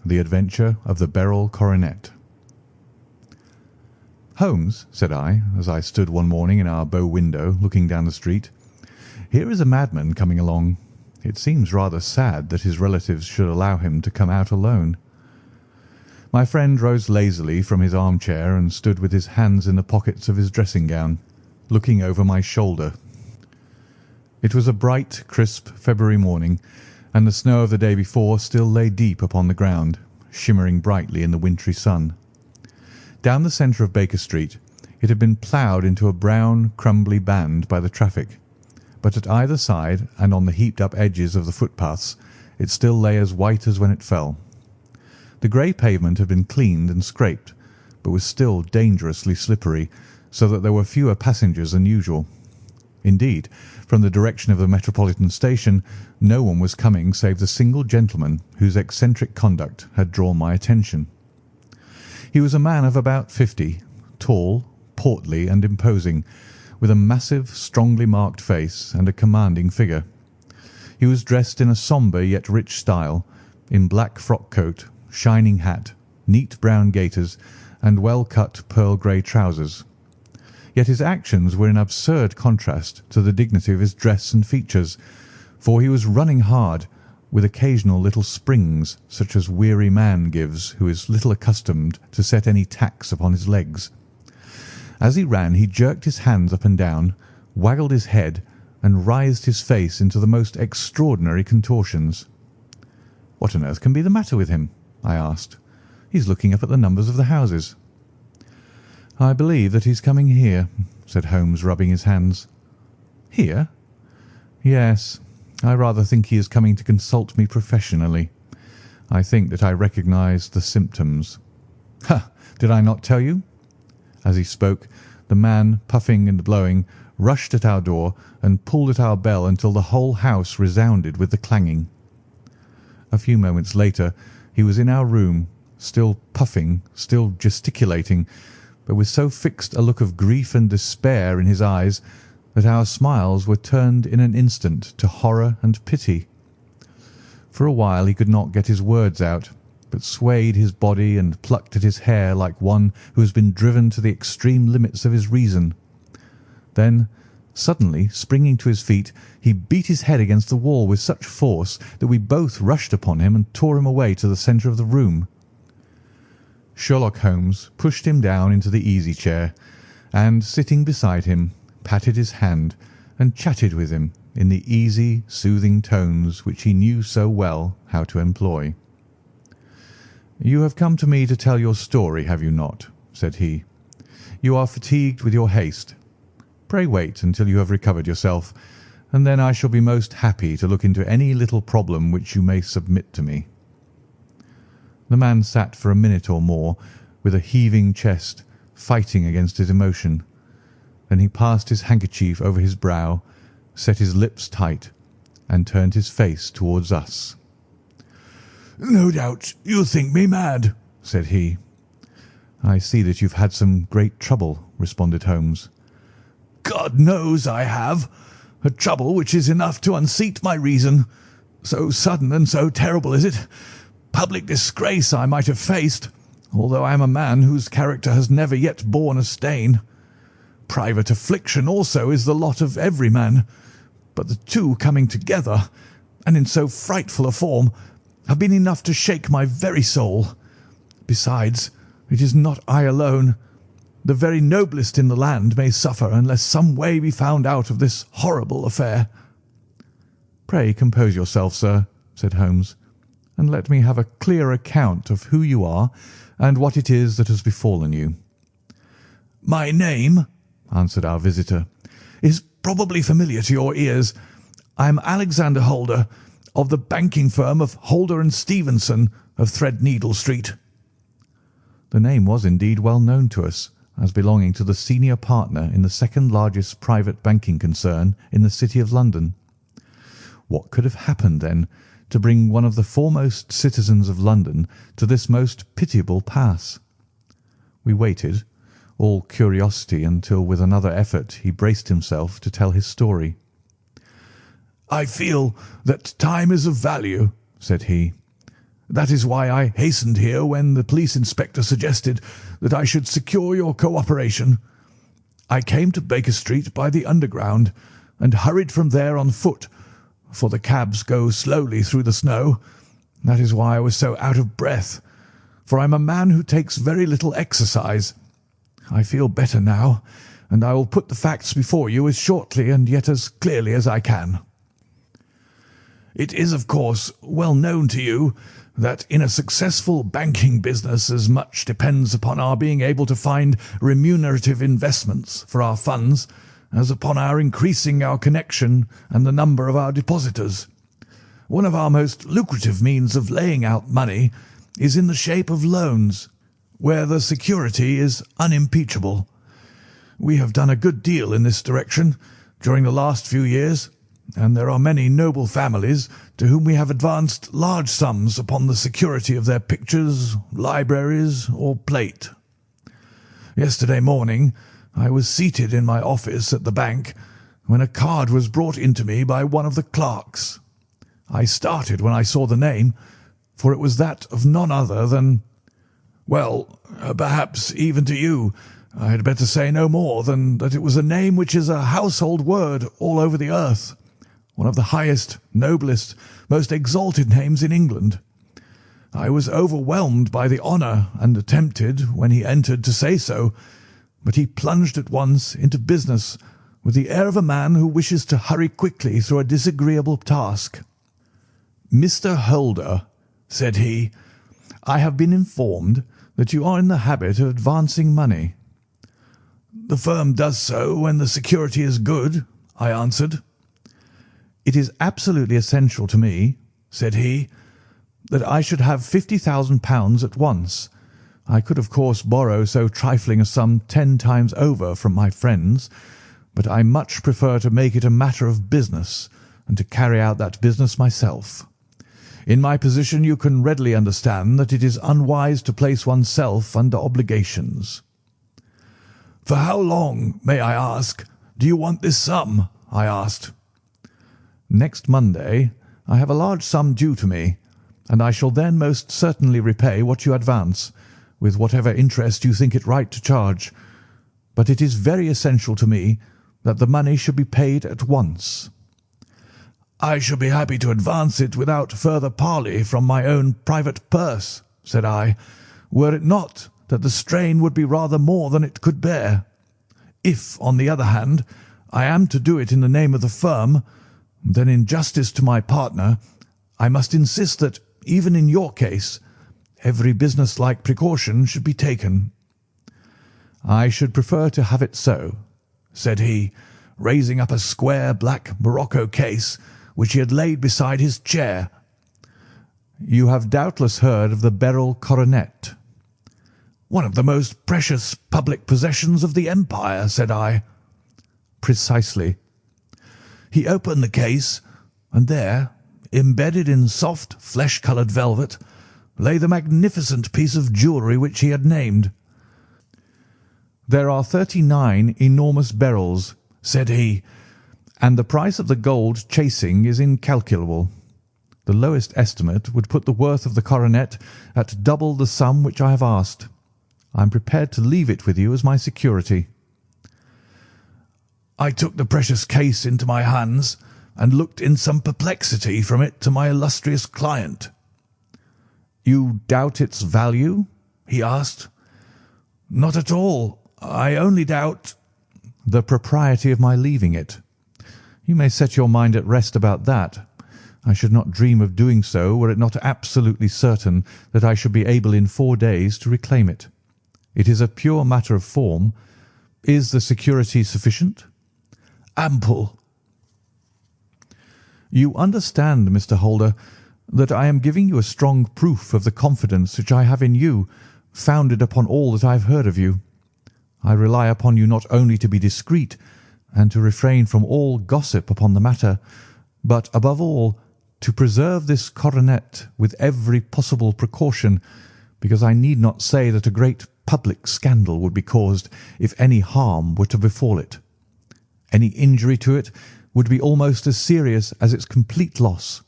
The Adventure of the Beryl Coronet. "Holmes," said I, as I stood one morning in our bow window looking down the street, "here is a madman coming along. It seems rather sad that his relatives should allow him to come out alone." My friend rose lazily from his armchair and stood with his hands in the pockets of his dressing gown, looking over my shoulder. It was a bright, crisp February morning, and the snow of the day before still lay deep upon the ground, shimmering brightly in the wintry sun. Down the centre of Baker Street it had been ploughed into a brown, crumbly band by the traffic, but at either side and on the heaped-up edges of the footpaths it still lay as white as when it fell. The grey pavement had been cleaned and scraped, but was still dangerously slippery, so that there were fewer passengers than usual. Indeed, from the direction of the Metropolitan Station no one was coming save the single gentleman whose eccentric conduct had drawn my attention. He was a man of about 50, tall, portly, and imposing, with a massive, strongly marked face and a commanding figure. He was dressed in a sombre yet rich style, in black frock coat, shining hat, neat brown gaiters, and well-cut pearl-grey trousers. Yet his actions were in absurd contrast to the dignity of his dress and features, for he was running hard, with occasional little springs such as weary man gives who is little accustomed to set any tax upon his legs. As he ran he jerked his hands up and down, waggled his head, and writhed his face into the most extraordinary contortions. "What on earth can be the matter with him?" I asked. "He's looking up at the numbers of the houses." "I believe that he's coming here," said Holmes, rubbing his hands. "Here?" "Yes. I rather think he is coming to consult me professionally. I think that I recognise the symptoms." "Ha! Did I not tell you?" As he spoke, the man, puffing and blowing, rushed at our door and pulled at our bell until the whole house resounded with the clanging. A few moments later he was in our room, still puffing, still gesticulating, but with so fixed a look of grief and despair in his eyes that our smiles were turned in an instant to horror and pity. For a while he could not get his words out, but swayed his body and plucked at his hair like one who has been driven to the extreme limits of his reason. Then, suddenly springing to his feet, he beat his head against the wall with such force that we both rushed upon him and tore him away to the centre of the room. Sherlock Holmes pushed him down into the easy-chair, and, sitting beside him, patted his hand and chatted with him in the easy, soothing tones which he knew so well how to employ. "You have come to me to tell your story, have you not?" said he. "You are fatigued with your haste. Pray wait until you have recovered yourself, and then I shall be most happy to look into any little problem which you may submit to me." The man sat for a minute or more with a heaving chest, fighting against his emotion. Then he passed his handkerchief over his brow, set his lips tight, and turned his face towards us. "No doubt you think me mad," said he. "I see that you've had some great trouble," responded Holmes. "God knows I have. A trouble which is enough to unseat my reason. So sudden and so terrible is it. Public disgrace I might have faced, although I am a man whose character has never yet borne a stain. Private affliction also is the lot of every man, but the two coming together, and in so frightful a form, have been enough to shake my very soul. Besides, it is not I alone. The very noblest in the land may suffer unless some way be found out of this horrible affair." "Pray compose yourself, sir," said Holmes, "and let me have a clear account of who you are and what it is that has befallen you." "My name," answered our visitor, "is probably familiar to your ears. I am Alexander Holder, of the banking firm of Holder and Stevenson, of Threadneedle Street." The name was indeed well known to us, as belonging to the senior partner in the second largest private banking concern in the City of London. What could have happened, then, to bring one of the foremost citizens of London to this most pitiable pass? We waited, all curiosity, until with another effort he braced himself to tell his story. "I feel that time is of value," said he, That is why I hastened here when the police inspector suggested that I should secure your cooperation. I came to Baker Street by the Underground and hurried from there on foot, for the cabs go slowly through the snow. That is why I was so out of breath, for I am a man who takes very little exercise. I feel better now, and I will put the facts before you as shortly and yet as clearly as I can. It is, of course, well known to you that in a successful banking business as much depends upon our being able to find remunerative investments for our funds as upon our increasing our connection and the number of our depositors. One of our most lucrative means of laying out money is in the shape of loans, where the security is unimpeachable. We have done a good deal in this direction during the last few years, and there are many noble families to whom we have advanced large sums upon the security of their pictures, libraries, or plate. Yesterday morning I was seated in my office at the bank when a card was brought in to me by one of the clerks. I started when I saw the name, for it was that of none other than— well, perhaps even to you I had better say no more than that it was a name which is a household word all over the earth, one of the highest, noblest, most exalted names in England. I was overwhelmed by the honour and attempted, when he entered, to say so, but he plunged at once into business with the air of a man who wishes to hurry quickly through a disagreeable task. "Mr. Holder," said he, "I have been informed that you are in the habit of advancing money." "The firm does so when the security is good," I answered. "It is absolutely essential to me," said he, "that I should have £50,000 at once. I could, of course, borrow so trifling a sum 10 times over from my friends, but I much prefer to make it a matter of business and to carry out that business myself. In my position you can readily understand that it is unwise to place oneself under obligations." "For how long, may I ask, do you want this sum?" I asked. "Next Monday I have a large sum due to me, and I shall then most certainly repay what you advance, with whatever interest you think it right to charge. But it is very essential to me that the money should be paid at once." "I shall be happy to advance it without further parley from my own private purse," said I, "were it not that the strain would be rather more than it could bear. If, on the other hand, I am to do it in the name of the firm, then in justice to my partner I must insist that, even in your case, every business-like precaution should be taken." "I should prefer to have it so," said he, raising up a square black morocco case which he had laid beside his chair. "You have doubtless heard of the Beryl Coronet." "One of the most precious public possessions of the Empire," said I. "Precisely." He opened the case, and there, embedded in soft flesh-coloured velvet, lay the magnificent piece of jewellery which he had named. "There are 39 enormous beryls," said he, "and the price of the gold chasing is incalculable. The lowest estimate would put the worth of the coronet at double the sum which I have asked. I am prepared to leave it with you as my security." I took the precious case into my hands and looked in some perplexity from it to my illustrious client. "You doubt its value?" he asked. "Not at all. I only doubt—" "The propriety of my leaving it. You may set your mind at rest about that. I should not dream of doing so were it not absolutely certain that I should be able in 4 days to reclaim it. It is a pure matter of form. Is the security sufficient?" "Ample." "You understand, Mr. Holder, that I am giving you a strong proof of the confidence which I have in you, founded upon all that I have heard of you. I rely upon you not only to be discreet and to refrain from all gossip upon the matter, but, above all, to preserve this coronet with every possible precaution, because I need not say that a great public scandal would be caused if any harm were to befall it. Any injury to it would be almost as serious as its complete loss.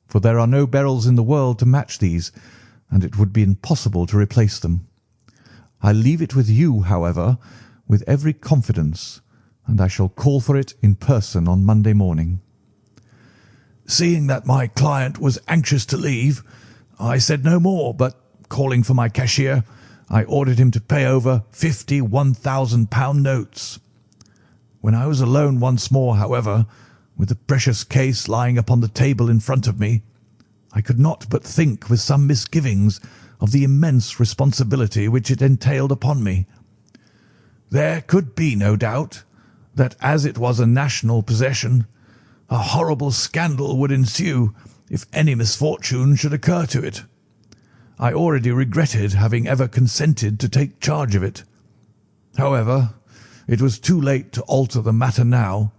for there are no Beryls in the world to match these, and it would be impossible to replace them. I leave it with you, however, with every confidence, and I shall call for it in person on Monday morning." Seeing that my client was anxious to leave, I said no more, but calling for my cashier, I ordered him to pay over 50 £1,000 notes. When I was alone once more, however, with the precious case lying upon the table in front of me, I could not but think with some misgivings of the immense responsibility which it entailed upon me. There could be no doubt that, as it was a national possession, a horrible scandal would ensue if any misfortune should occur to it. I already regretted having ever consented to take charge of it. However, it was too late to alter the matter now,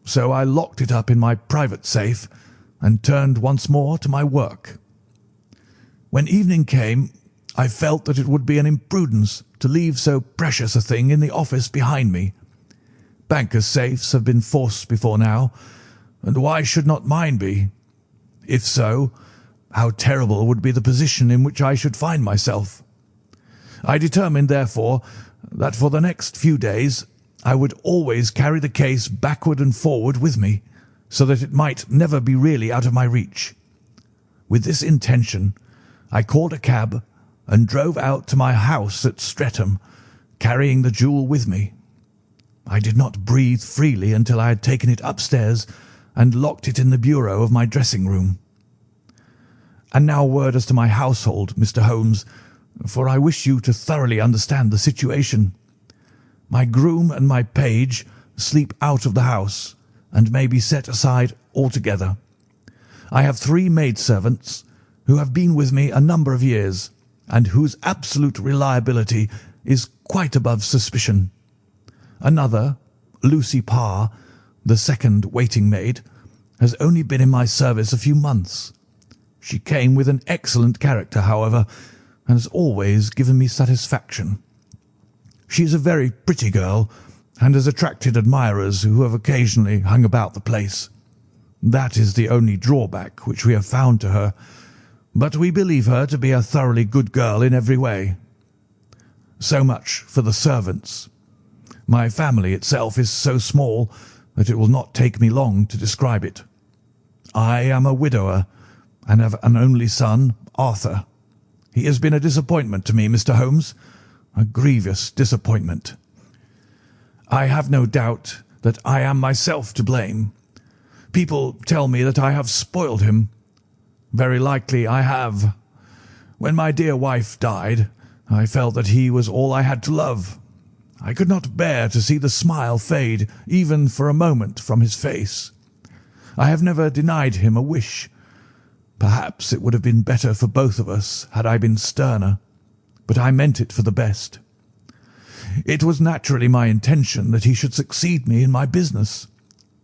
so I locked it up in my private safe and turned once more to my work. When evening came, I felt that it would be an imprudence to leave so precious a thing in the office behind me. Bankers' safes have been forced before now, and why should not mine be? If so, how terrible would be the position in which I should find myself. I determined, therefore, that for the next few days I would always carry the case backward and forward with me, so that it might never be really out of my reach. With this intention, I called a cab and drove out to my house at Streatham, carrying the jewel with me. I did not breathe freely until I had taken it upstairs and locked it in the bureau of my dressing-room. And now a word as to my household, Mr. Holmes, for I wish you to thoroughly understand the situation. My groom and my page sleep out of the house, and may be set aside altogether. I have 3 maidservants who have been with me a number of years, and whose absolute reliability is quite above suspicion. Another, Lucy Parr, the second waiting-maid, has only been in my service a few months. She came with an excellent character, however, and has always given me satisfaction. She is a very pretty girl, and has attracted admirers who have occasionally hung about the place. That is the only drawback which we have found to her, but we believe her to be a thoroughly good girl in every way. So much for the servants. My family itself is so small that it will not take me long to describe it. I am a widower, and have an only son, Arthur. He has been a disappointment to me, Mr. Holmes, a grievous disappointment. I have no doubt that I am myself to blame. People tell me that I have spoiled him. Very likely I have. When my dear wife died, I felt that he was all I had to love. I could not bear to see the smile fade even for a moment from his face. I have never denied him a wish. Perhaps it would have been better for both of us had I been sterner, but I meant it for the best. It was naturally my intention that he should succeed me in my business,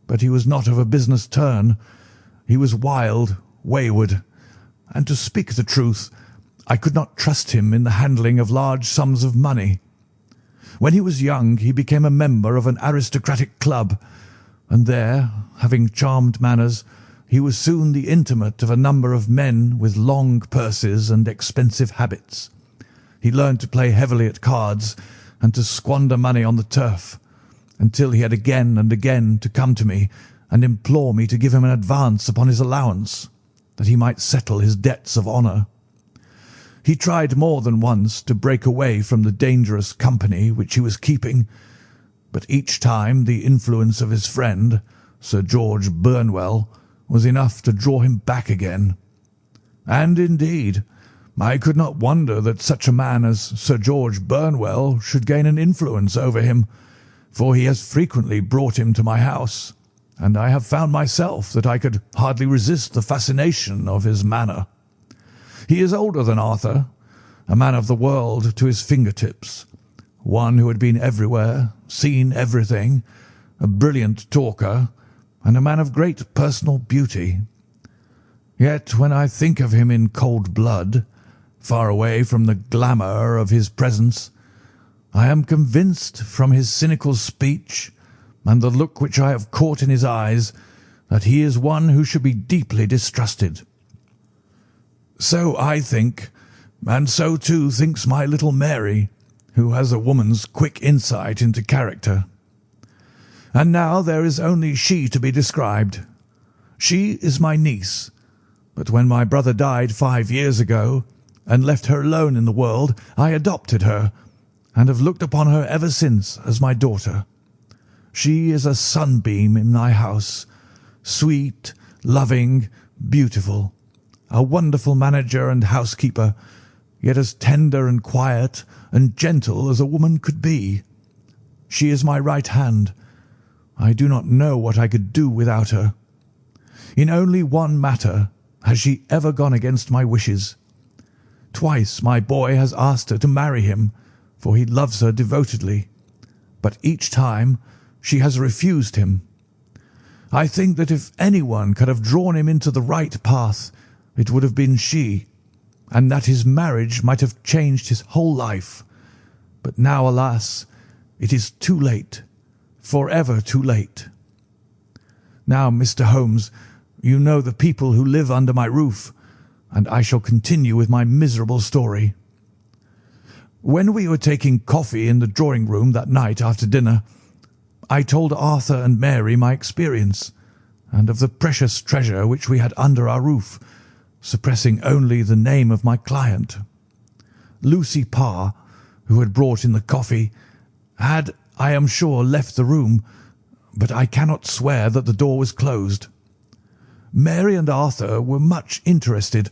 but he was not of a business turn. He was wild, wayward, and to speak the truth, I could not trust him in the handling of large sums of money. When he was young, he became a member of an aristocratic club, and there, having charmed manners, he was soon the intimate of a number of men with long purses and expensive habits. He learned to play heavily at cards and to squander money on the turf, until he had again and again to come to me and implore me to give him an advance upon his allowance, that he might settle his debts of honour. He tried more than once to break away from the dangerous company which he was keeping, but each time the influence of his friend, Sir George Burnwell, was enough to draw him back again. And indeed, I could not wonder that such a man as Sir George Burnwell should gain an influence over him, for he has frequently brought him to my house, and I have found myself that I could hardly resist the fascination of his manner. He is older than Arthur, a man of the world to his fingertips, one who had been everywhere, seen everything, a brilliant talker, and a man of great personal beauty. Yet when I think of him in cold blood, far away from the glamour of his presence, I am convinced from his cynical speech and the look which I have caught in his eyes that he is one who should be deeply distrusted. So I think, and so too thinks my little Mary, who has a woman's quick insight into character. And now there is only she to be described. She is my niece, but when my brother died 5 years ago and left her alone in the world, I adopted her and have looked upon her ever since as my daughter. She is a sunbeam in my house, sweet, loving, beautiful, a wonderful manager and housekeeper, yet as tender and quiet and gentle as a woman could be. She is my right hand. I do not know what I could do without her. In only one matter has she ever gone against my wishes. Twice my boy has asked her to marry him, for he loves her devotedly, but each time she has refused him. I think that if anyone could have drawn him into the right path, it would have been she, and that his marriage might have changed his whole life. But now, alas, it is too late, forever too late. Now, Mr. Holmes, you know the people who live under my roof, and I shall continue with my miserable story. When we were taking coffee in the drawing-room that night after dinner, I told Arthur and Mary my experience, and of the precious treasure which we had under our roof, suppressing only the name of my client. Lucy Parr, who had brought in the coffee, had, I am sure, left the room, but I cannot swear that the door was closed. Mary and Arthur were much interested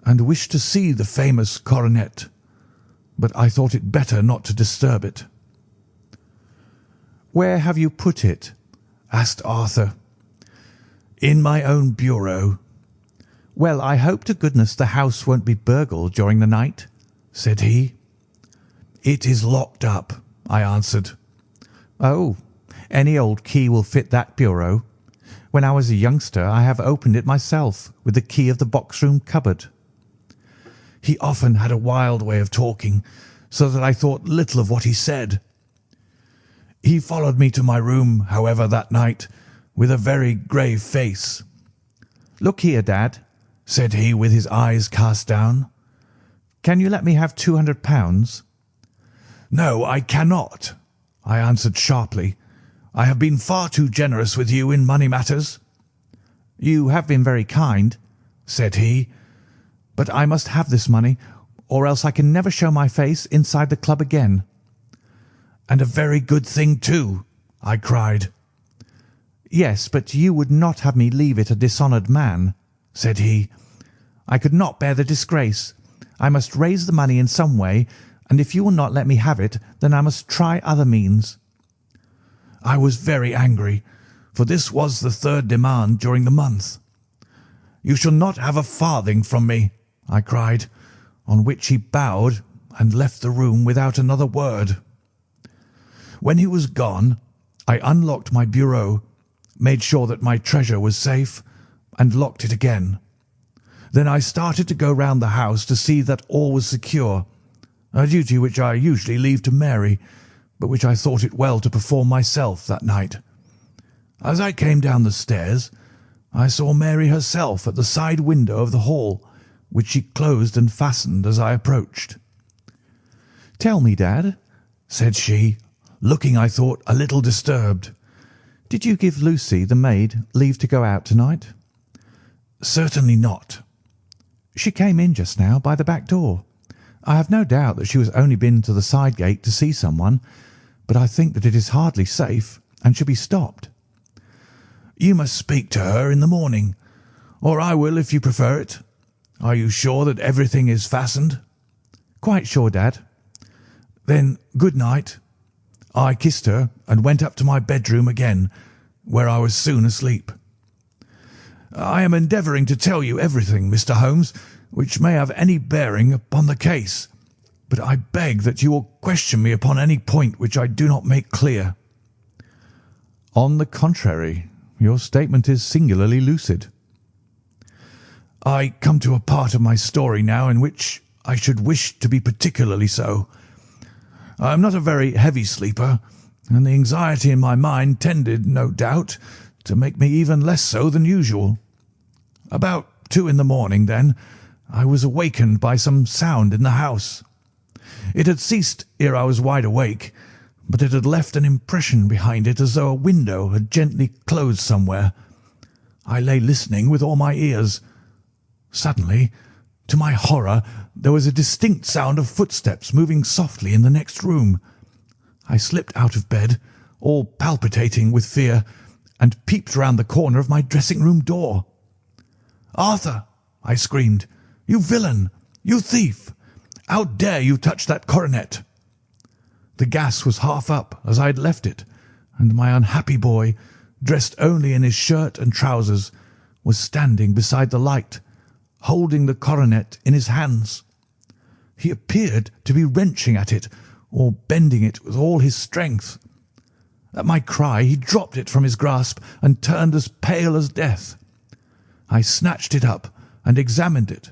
and wished to see the famous coronet, but I thought it better not to disturb it. "Where have you put it?" asked Arthur. In my own bureau. "Well, I hope to goodness the house won't be burgled during the night," said he. It is locked up, I answered. "Oh, any old key will fit that bureau. When I was a youngster I have opened it myself with the key of the box-room cupboard." He often had a wild way of talking, so that I thought little of what he said. He followed me to my room, however, that night, with a very grave face. "Look here, Dad," said he, with his eyes cast down. "Can you let me have £200? "No, I cannot," I answered sharply. "I have been far too generous with you in money matters." "You have been very kind," said he, "but I must have this money, or else I can never show my face inside the club again." "And a very good thing, too," I cried. "Yes, but you would not have me leave it a dishonoured man," said he. "I could not bear the disgrace. I must raise the money in some way, and if you will not let me have it, then I must try other means." I was very angry, for this was the third demand during the month. "You shall not have a farthing from me," I cried, on which he bowed and left the room without another word. When he was gone, I unlocked my bureau, made sure that my treasure was safe, and locked it again. Then I started to go round the house to see that all was secure, a duty which I usually leave to Mary, but which I thought it well to perform myself that night. As I came down the stairs, I saw Mary herself at the side window of the hall, which she closed and fastened as I approached. "Tell me, Dad," said she, looking, I thought, a little disturbed. "Did you give Lucy, the maid, leave to go out tonight?" "Certainly not." "She came in just now by the back door. I have no doubt that she has only been to the side gate to see someone, but I think that it is hardly safe and should be stopped." "You must speak to her in the morning, or I will if you prefer it. Are you sure that everything is fastened?" "Quite sure, Dad." "Then good night." I kissed her and went up to my bedroom again, where I was soon asleep. I am endeavouring to tell you everything, Mr. Holmes, which may have any bearing upon the case, but I beg that you will question me upon any point which I do not make clear. "On the contrary, your statement is singularly lucid." I come to a part of my story now in which I should wish to be particularly so. I am not a very heavy sleeper, and the anxiety in my mind tended, no doubt, to make me even less so than usual. About 2 in the morning, then, I was awakened by some sound in the house. It had ceased ere I was wide awake, but it had left an impression behind it as though a window had gently closed somewhere. I lay listening with all my ears. Suddenly, to my horror, there was a distinct sound of footsteps moving softly in the next room. I slipped out of bed, all palpitating with fear, and peeped round the corner of my dressing-room door. "Arthur!" I screamed. "You villain! You thief! How dare you touch that coronet?" The gas was half up as I had left it, and my unhappy boy, dressed only in his shirt and trousers, was standing beside the light, holding the coronet in his hands. He appeared to be wrenching at it or bending it with all his strength. At my cry he dropped it from his grasp and turned as pale as death. I snatched it up and examined it.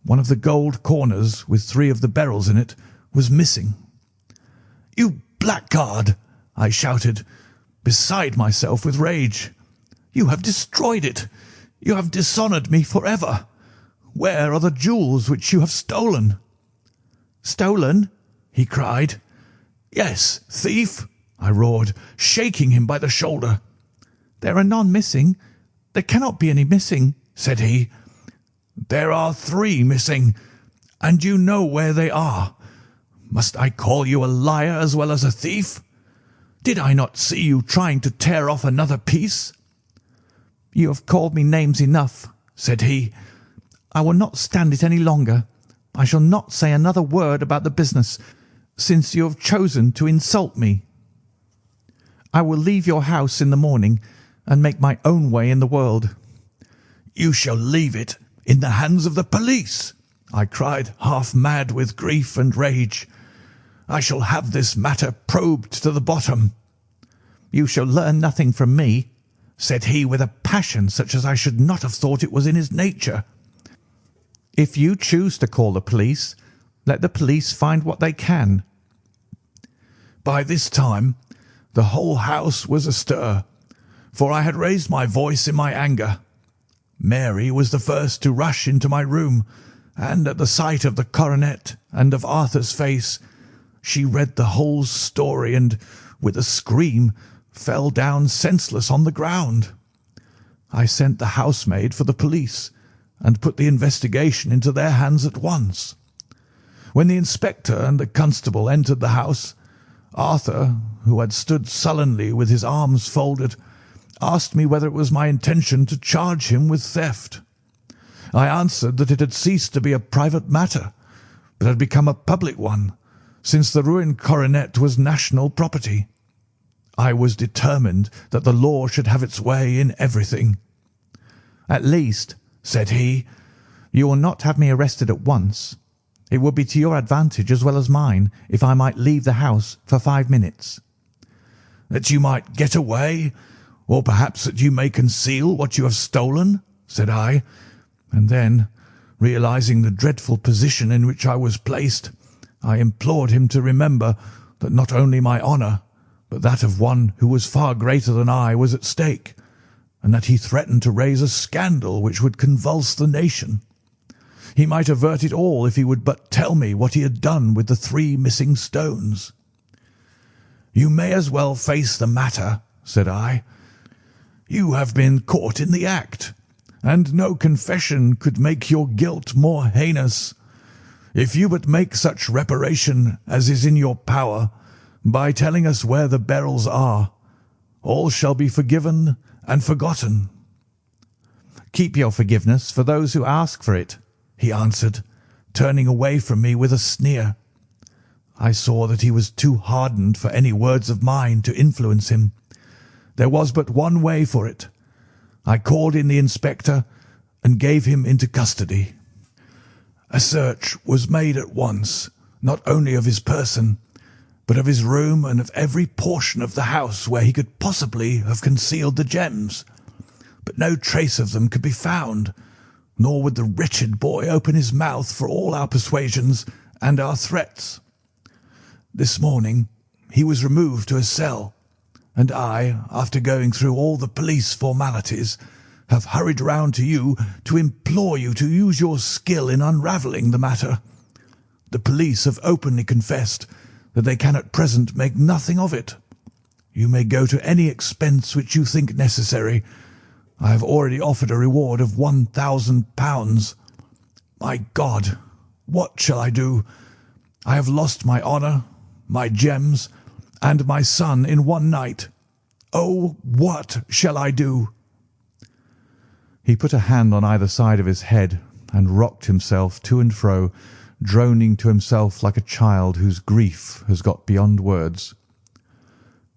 One of the gold corners, with 3 of the beryls in it, was missing. "You blackguard!" I shouted, beside myself with rage. "You have destroyed it! You have dishonoured me for ever! Where are the jewels which you have stolen?" "Stolen?" he cried. "Yes, thief!" I roared, shaking him by the shoulder. "There are none missing. There cannot be any missing," said he. "There are 3 missing, and you know where they are. Must I call you a liar as well as a thief? Did I not see you trying to tear off another piece?" "You have called me names enough," said he. "I will not stand it any longer. I shall not say another word about the business, since you have chosen to insult me. I will leave your house in the morning and make my own way in the world." "You shall leave it in the hands of the police," I cried, half mad with grief and rage. "I shall have this matter probed to the bottom." "You shall learn nothing from me," said he with a passion such as I should not have thought it was in his nature. "If you choose to call the police, let the police find what they can." By this time the whole house was astir, for I had raised my voice in my anger. Mary was the first to rush into my room, and at the sight of the coronet and of Arthur's face, she read the whole story and, with a scream, fell down senseless on the ground. I sent the housemaid for the police, and put the investigation into their hands at once. When the inspector and the constable entered the house, Arthur, who had stood sullenly with his arms folded, asked me whether it was my intention to charge him with theft. I answered that it had ceased to be a private matter, but had become a public one, since the ruined coronet was national property. I was determined that the law should have its way in everything. "At least," said he, "you will not have me arrested at once. It would be to your advantage as well as mine if I might leave the house for 5 minutes." "That you might get away, or perhaps that you may conceal what you have stolen?" said I, and then, realizing the dreadful position in which I was placed, I implored him to remember that not only my honour, but that of one who was far greater than I was at stake, and that he threatened to raise a scandal which would convulse the nation. He might avert it all if he would but tell me what he had done with the 3 missing stones. "You may as well face the matter," said I. "You have been caught in the act, and no confession could make your guilt more heinous. If you but make such reparation as is in your power, by telling us where the beryls are, all shall be forgiven and forgotten." "Keep your forgiveness for those who ask for it," he answered, turning away from me with a sneer. I saw that he was too hardened for any words of mine to influence him. There was but one way for it. I called in the inspector and gave him into custody. A search was made at once, not only of his person, but of his room and of every portion of the house where he could possibly have concealed the gems, but no trace of them could be found, nor would the wretched boy open his mouth for all our persuasions and our threats. This morning he was removed to a cell, and I, after going through all the police formalities, have hurried round to you to implore you to use your skill in unravelling the matter. The police have openly confessed that they can at present make nothing of it. You may go to any expense which you think necessary. I have already offered a reward of £1,000. My God, what shall I do? I have lost my honour, my gems, and my son in one night. Oh, what shall I do?" He put a hand on either side of his head and rocked himself to and fro, droning to himself like a child whose grief has got beyond words.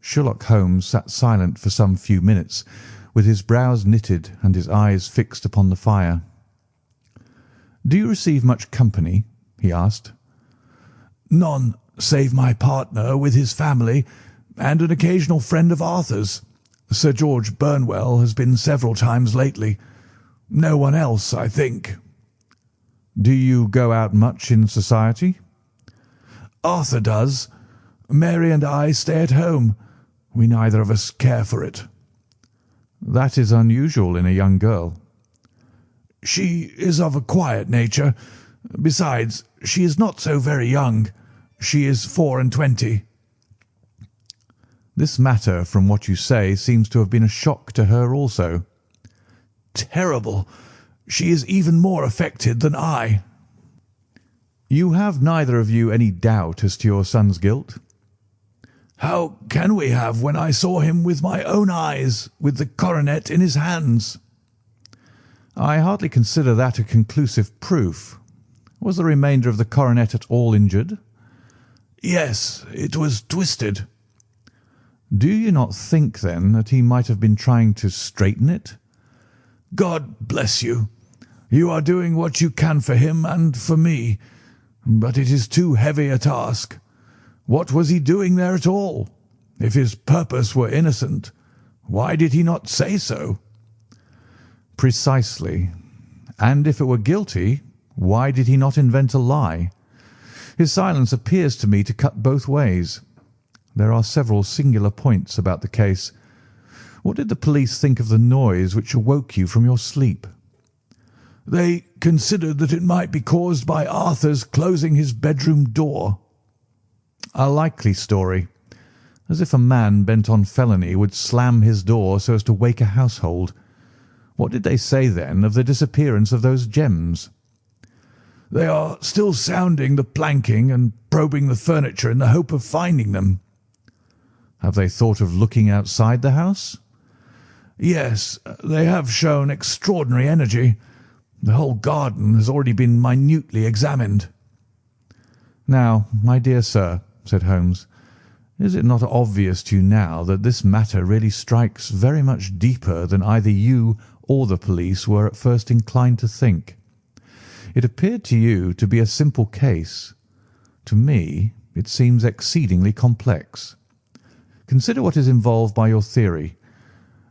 Sherlock Holmes sat silent for some few minutes, with his brows knitted and his eyes fixed upon the fire. "Do you receive much company?" he asked. "None, save my partner with his family and an occasional friend of Arthur's. Sir George Burnwell has been several times lately. No one else, I think." "Do you go out much in society?" "Arthur does. Mary and I stay at home. We neither of us care for it." "That is unusual in a young girl." "She is of a quiet nature. Besides, she is not so very young. She is 24. "This matter, from what you say, seems to have been a shock to her also." "Terrible. She is even more affected than I." "You have neither of you any doubt as to your son's guilt?" "How can we have when I saw him with my own eyes, with the coronet in his hands?" "I hardly consider that a conclusive proof. Was the remainder of the coronet at all injured?" "Yes, it was twisted." "Do you not think, then, that he might have been trying to straighten it?" "God bless you. You are doing what you can for him and for me, but it is too heavy a task. What was he doing there at all? If his purpose were innocent, why did he not say so?" "Precisely. And if it were guilty, why did he not invent a lie? His silence appears to me to cut both ways. There are several singular points about the case. What did the police think of the noise which awoke you from your sleep?" "They considered that it might be caused by Arthur's closing his bedroom door." "A likely story. As if a man bent on felony would slam his door so as to wake a household. What did they say, then, of the disappearance of those gems?" "They are still sounding the planking and probing the furniture in the hope of finding them." "Have they thought of looking outside the house?" "Yes, they have shown extraordinary energy. The whole garden has already been minutely examined." "Now, my dear sir," said Holmes, "is it not obvious to you now that this matter really strikes very much deeper than either you or the police were at first inclined to think? It appeared to you to be a simple case. To me it seems exceedingly complex. Consider what is involved by your theory.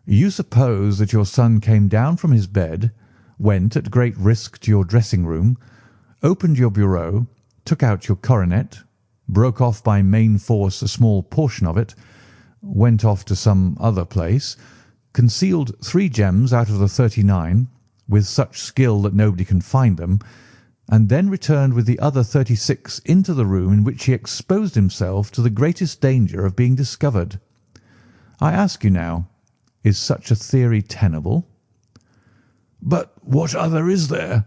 You suppose that your son came down from his bed, went at great risk to your dressing-room, opened your bureau, took out your coronet, broke off by main force a small portion of it, went off to some other place, concealed 3 gems out of the 39, with such skill that nobody can find them, and then returned with the other 36 into the room in which he exposed himself to the greatest danger of being discovered. I ask you now, is such a theory tenable?" "But what other is there?"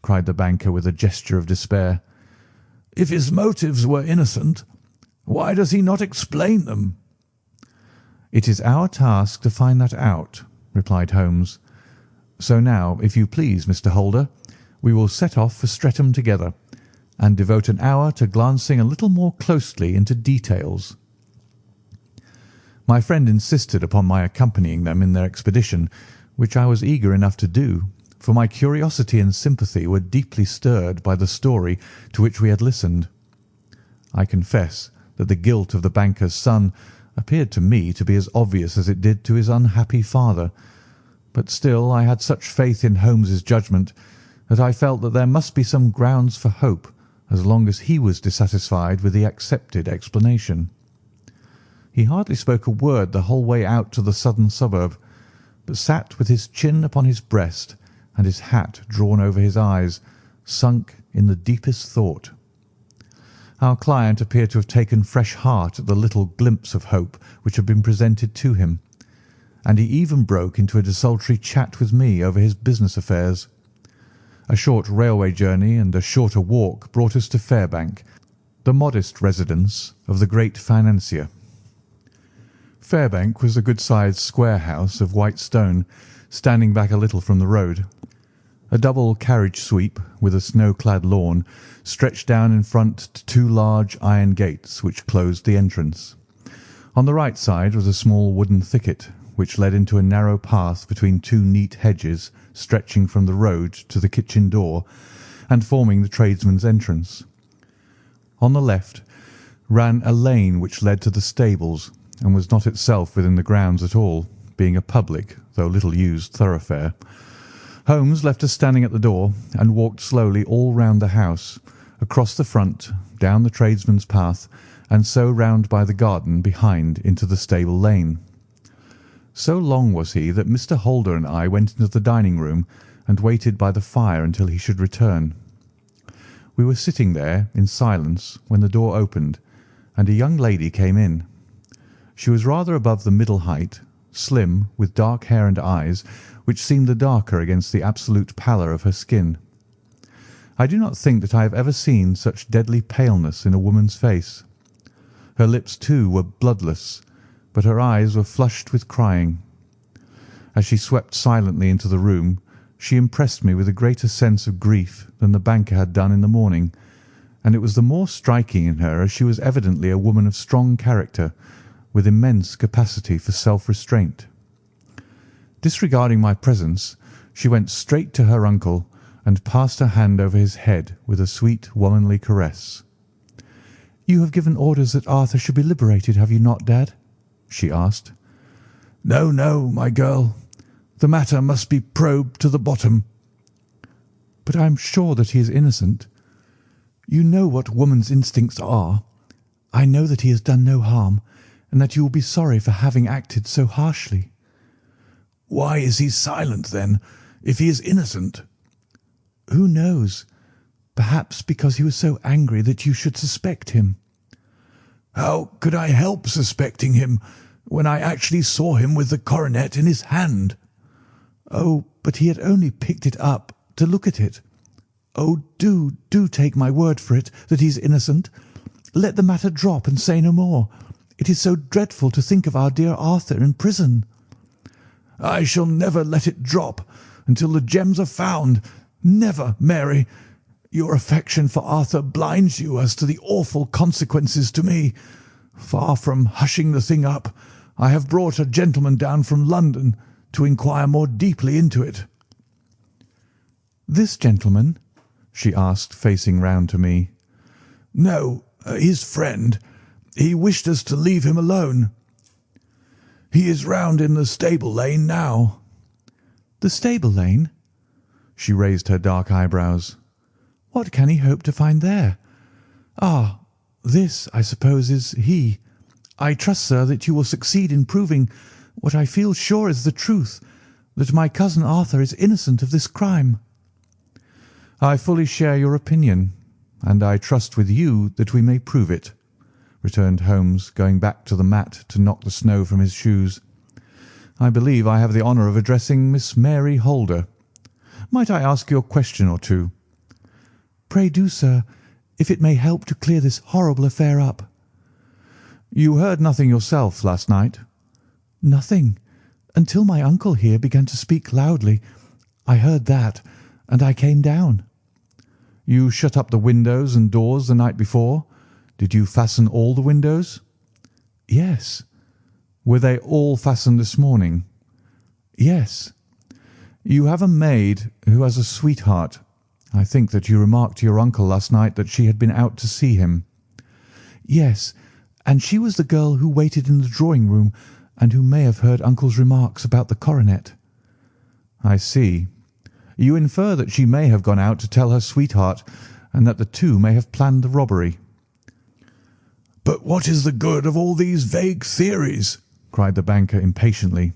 cried the banker with a gesture of despair. "If his motives were innocent, why does he not explain them?" "It is our task to find that out," replied Holmes. "So now, if you please, Mr. Holder, we will set off for Streatham together, and devote an hour to glancing a little more closely into details." My friend insisted upon my accompanying them in their expedition, which I was eager enough to do, for my curiosity and sympathy were deeply stirred by the story to which we had listened. I confess that the guilt of the banker's son appeared to me to be as obvious as it did to his unhappy father, but still I had such faith in Holmes's judgment that I felt that there must be some grounds for hope as long as he was dissatisfied with the accepted explanation. He hardly spoke a word the whole way out to the southern suburb, but sat with his chin upon his breast and his hat drawn over his eyes, sunk in the deepest thought. Our client appeared to have taken fresh heart at the little glimpse of hope which had been presented to him, and he even broke into a desultory chat with me over his business affairs. A short railway journey and a shorter walk brought us to Fairbank, the modest residence of the great financier. Fairbank was a good-sized square house of white stone, standing back a little from the road. A double carriage sweep with a snow-clad lawn stretched down in front to two large iron gates which closed the entrance. On the right side was a small wooden thicket which led into a narrow path between two neat hedges stretching from the road to the kitchen door and forming the tradesman's entrance. On the left ran a lane which led to the stables and was not itself within the grounds at all, being a public, though little used, thoroughfare. Holmes left us standing at the door and walked slowly all round the house, across the front, down the tradesman's path, and so round by the garden behind into the stable lane. So long was he that Mr. Holder and I went into the dining-room and waited by the fire until he should return. We were sitting there in silence when the door opened, and a young lady came in. She was rather above the middle height, slim, with dark hair and eyes, which seemed the darker against the absolute pallor of her skin. I do not think that I have ever seen such deadly paleness in a woman's face. Her lips, too, were bloodless, but her eyes were flushed with crying. As she swept silently into the room, she impressed me with a greater sense of grief than the banker had done in the morning, and it was the more striking in her as she was evidently a woman of strong character, with immense capacity for self-restraint. Disregarding my presence, she went straight to her uncle and passed her hand over his head with a sweet womanly caress. "You have given orders that Arthur should be liberated, have you not, Dad?" she asked. No, no, my girl. The matter must be probed to the bottom. "But I am sure that he is innocent. You know what woman's instincts are. I know that he has done no harm, and that you will be sorry for having acted so harshly." Why is he silent, then, if he is innocent? "Who knows? Perhaps because he was so angry that you should suspect him." How could I help suspecting him when I actually saw him with the coronet in his hand? "Oh, but he had only picked it up to look at it. Oh, do take my word for it that he is innocent. Let the matter drop and say no more. It is so dreadful to think of our dear Arthur in prison." I shall never let it drop until the gems are found. Never, Mary. Your affection for Arthur blinds you as to the awful consequences to me. Far from hushing the thing up, I have brought a gentleman down from London to inquire more deeply into it." "This gentleman?" she asked, facing round to me. "No, his friend. He wished us to leave him alone. He is round in the stable lane now." "The stable lane?" She raised her dark eyebrows. "What can he hope to find there? Ah, this, I suppose, is he. I trust, sir, that you will succeed in proving what I feel sure is the truth, that my cousin Arthur is innocent of this crime." "I fully share your opinion, and I trust with you that we may prove it," returned Holmes, going back to the mat to knock the snow from his shoes. "I believe I have the honour of addressing Miss Mary Holder. Might I ask you a question or two?" "Pray do, sir, if it may help to clear this horrible affair up." "You heard nothing yourself last night?" "Nothing, until my uncle here began to speak loudly. I heard that, and I came down." "You shut up the windows and doors the night before? Did you fasten all the windows?" "Yes." "Were they all fastened this morning?" "Yes." "You have a maid who has a sweetheart. I think that you remarked to your uncle last night that she had been out to see him." "Yes, and she was the girl who waited in the drawing-room and who may have heard uncle's remarks about the coronet." "I see. You infer that she may have gone out to tell her sweetheart, and that the two may have planned the robbery." "But what is the good of all these vague theories?" cried the banker impatiently.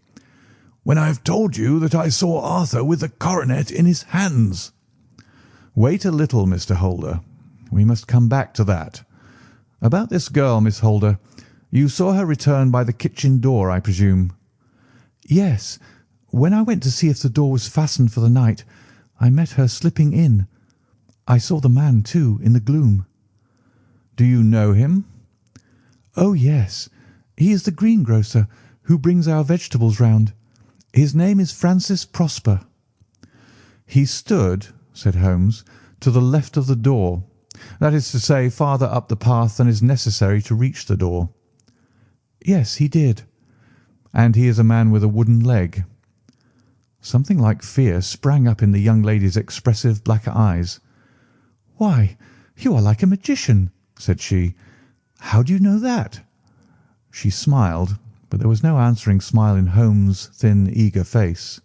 when I have told you that I saw Arthur with the coronet in his hands?" "Wait a little, Mr. Holder. We must come back to that. About this girl, Miss Holder. You saw her return by the kitchen door, I presume?" "Yes. When I went to see if the door was fastened for the night, I met her slipping in. I saw the man, too, in the gloom." "Do you know him?" "Oh, yes. He is the greengrocer who brings our vegetables round. His name is Francis Prosper." "He stood," said Holmes, "to the left of the door, that is to say, farther up the path than is necessary to reach the door." "Yes, he did." "And he is a man with a wooden leg." Something like fear sprang up in the young lady's expressive black eyes. "Why, you are like a magician," said she. "How do you know that?" She smiled, but there was no answering smile in Holmes' thin, eager face.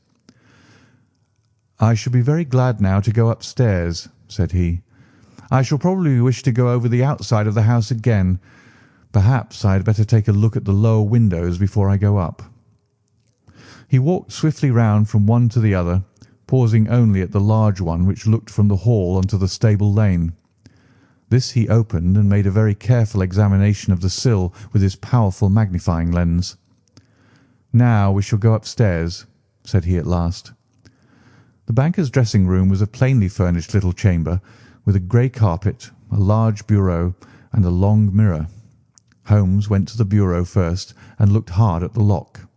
"I shall be very glad now to go upstairs," said he. "I shall probably wish to go over the outside of the house again. Perhaps I had better take a look at the lower windows before I go up." He walked swiftly round from one to the other, pausing only at the large one which looked from the hall onto the stable lane. This he opened and made a very careful examination of the sill with his powerful magnifying lens. "Now we shall go upstairs," said he at last. The banker's dressing-room was a plainly furnished little chamber with a grey carpet, a large bureau, and a long mirror. Holmes went to the bureau first and looked hard at the lock.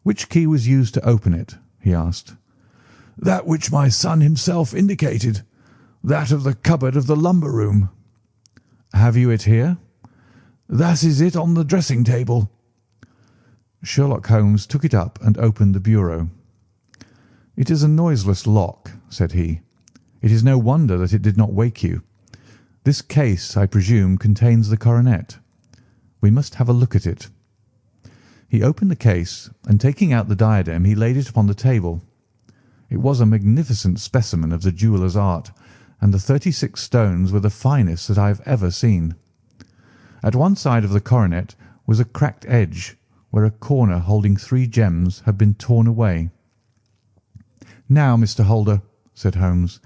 "Which key was used to open it?" he asked. "That which my son himself indicated, that of the cupboard of the lumber room." "Have you it here?" "That is it on the dressing table." Sherlock Holmes took it up and opened the bureau. "It is a noiseless lock," said he. "It is no wonder that it did not wake you. This case, I presume, contains the coronet. We must have a look at it." He opened the case, and taking out the diadem, he laid it upon the table. It was a magnificent specimen of the jeweller's art, and the 36 stones were the finest that I have ever seen. At one side of the coronet was a cracked edge, where a corner holding 3 gems had been torn away. "Now, Mr. Holder," said Holmes,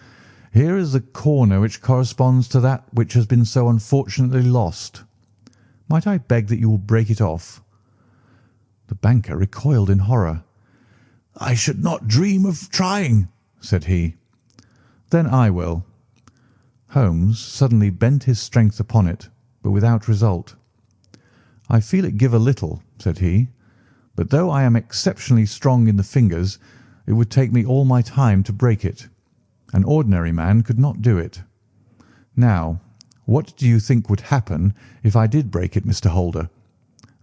"here is the corner which corresponds to that which has been so unfortunately lost. Might I beg that you will break it off?" The banker recoiled in horror. "I should not dream of trying," said he. "Then I will." Holmes suddenly bent his strength upon it, but without result. "I feel it give a little," said he, "but though I am exceptionally strong in the fingers, it would take me all my time to break it. An ordinary man could not do it. Now, what do you think would happen if I did break it, Mr. Holder?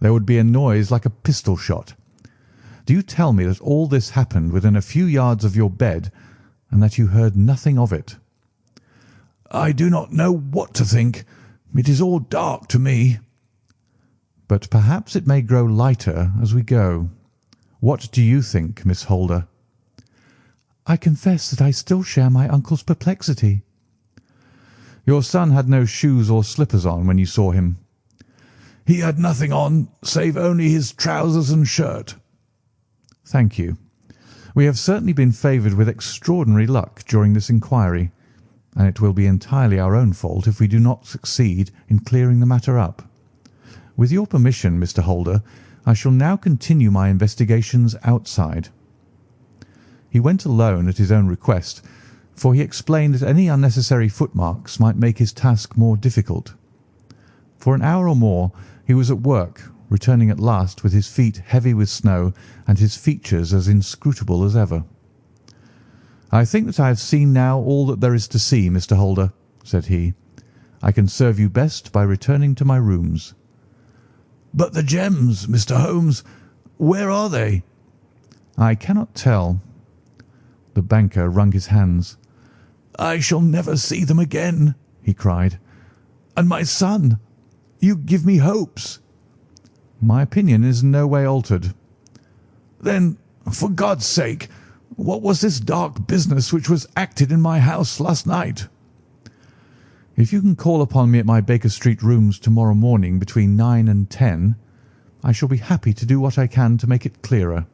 There would be a noise like a pistol shot. Do you tell me that all this happened within a few yards of your bed, and that you heard nothing of it?" "I do not know what to think. It is all dark to me." "But perhaps it may grow lighter as we go. What do you think, Miss Holder?" "I confess that I still share my uncle's perplexity." "Your son had no shoes or slippers on when you saw him?" "He had nothing on save only his trousers and shirt." "Thank you. We have certainly been favoured with extraordinary luck during this inquiry, and it will be entirely our own fault if we do not succeed in clearing the matter up. With your permission, Mr. Holder, I shall now continue my investigations outside." He went alone at his own request, for he explained that any unnecessary footmarks might make his task more difficult. For an hour or more he was at work, returning at last with his feet heavy with snow and his features as inscrutable as ever. "I think that I have seen now all that there is to see, Mr. Holder," said he. "I can serve you best by returning to my rooms." "But the gems, Mr. Holmes, where are they?" "I cannot tell." The banker wrung his hands. "I shall never see them again," he cried. "And my son, you give me hopes." "My opinion is in no way altered." "Then, for God's sake, what was this dark business which was acted in my house last night?" "If you can call upon me at my Baker Street rooms to-morrow morning between 9 and 10, I shall be happy to do what I can to make it clearer."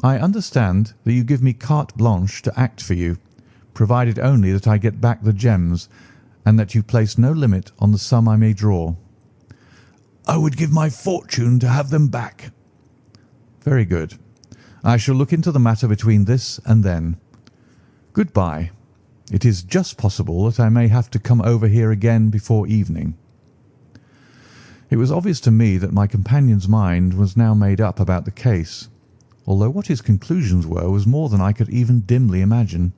I understand that you give me carte blanche to act for you, provided only that I get back the gems, and that you place no limit on the sum I may draw." "I would give my fortune to have them back." "Very good. I shall look into the matter between this and then. Good-bye. It is just possible that I may have to come over here again before evening." It was obvious to me that my companion's mind was now made up about the case, although what his conclusions were was more than I could even dimly imagine.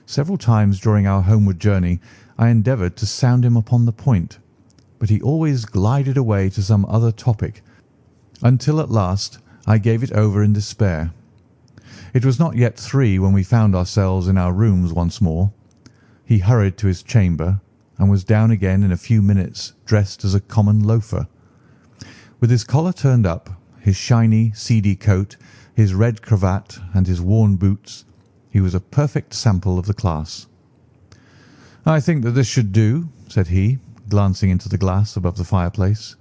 Several times during our homeward journey I endeavoured to sound him upon the point, but he always glided away to some other topic, until at last I gave it over in despair. It was not yet 3 when we found ourselves in our rooms once more. He hurried to his chamber, and was down again in a few minutes dressed as a common loafer. With his collar turned up, his shiny, seedy coat, his red cravat, and his worn boots, he was a perfect sample of the class. "I think that this should do," said he, glancing into the glass above the fireplace.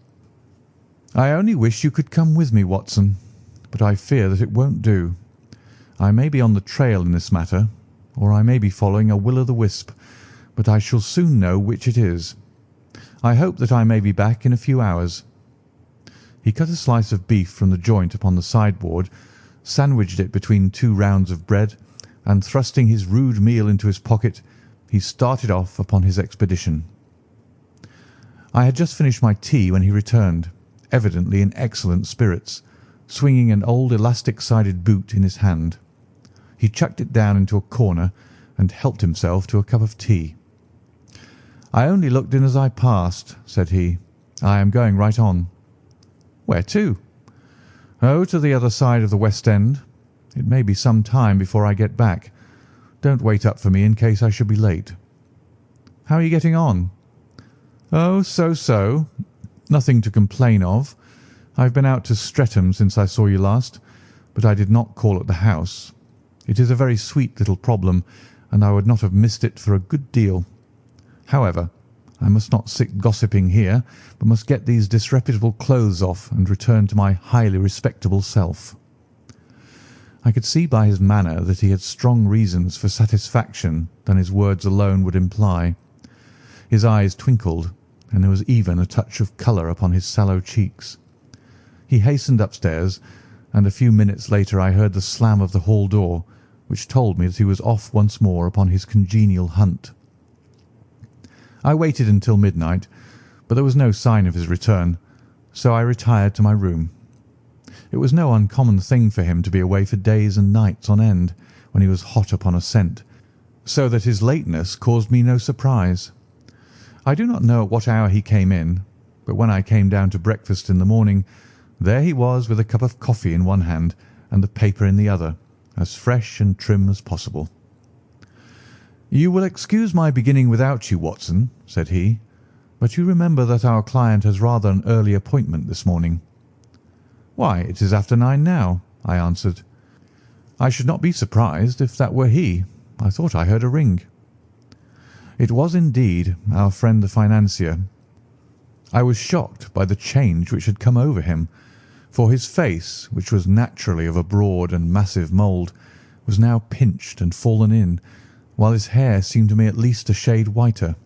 "I only wish you could come with me, Watson, but I fear that it won't do. I may be on the trail in this matter, or I may be following a will-o'-the-wisp, but I shall soon know which it is. I hope that I may be back in a few hours." He cut a slice of beef from the joint upon the sideboard, sandwiched it between 2 rounds of bread, and thrusting his rude meal into his pocket, he started off upon his expedition. I had just finished my tea when he returned, evidently in excellent spirits, swinging an old elastic-sided boot in his hand. He chucked it down into a corner and helped himself to a cup of tea. "I only looked in as I passed," said he. "I am going right on." "Where to?" "Oh, to the other side of the West End. It may be some time before I get back. Don't wait up for me in case I should be late." "How are you getting on?" "Oh, so. Nothing to complain of. I've been out to Streatham since I saw you last, but I did not call at the house. It is a very sweet little problem, and I would not have missed it for a good deal. However, I must not sit gossiping here, but must get these disreputable clothes off and return to my highly respectable self." I could see by his manner that he had strong reasons for satisfaction than his words alone would imply. His eyes twinkled, and there was even a touch of colour upon his sallow cheeks. He hastened upstairs, and a few minutes later I heard the slam of the hall door, which told me that he was off once more upon his congenial hunt. I waited until midnight, but there was no sign of his return, so I retired to my room. It was no uncommon thing for him to be away for days and nights on end when he was hot upon a scent, so that his lateness caused me no surprise. I do not know at what hour he came in, but when I came down to breakfast in the morning, there he was with a cup of coffee in one hand and the paper in the other, as fresh and trim as possible. "You will excuse my beginning without you, Watson," said he, "but you remember that our client has rather an early appointment this morning." "Why, it is after 9 now," I answered. "I should not be surprised if that were he. I thought I heard a ring." It was indeed our friend the financier. I was shocked by the change which had come over him, for his face, which was naturally of a broad and massive mould, was now pinched and fallen in, while his hair seemed to me at least a shade whiter.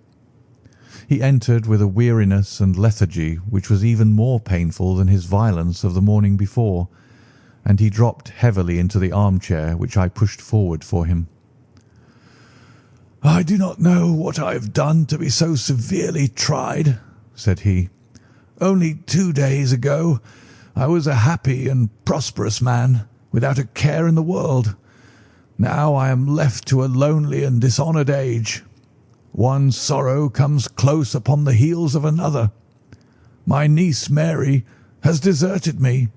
He entered with a weariness and lethargy which was even more painful than his violence of the morning before, and he dropped heavily into the armchair which I pushed forward for him. "I do not know what I have done to be so severely tried," said he. "Only 2 days ago I was a happy and prosperous man, without a care in the world. Now I am left to a lonely and dishonoured age. One sorrow comes close upon the heels of another. My niece Mary has deserted me."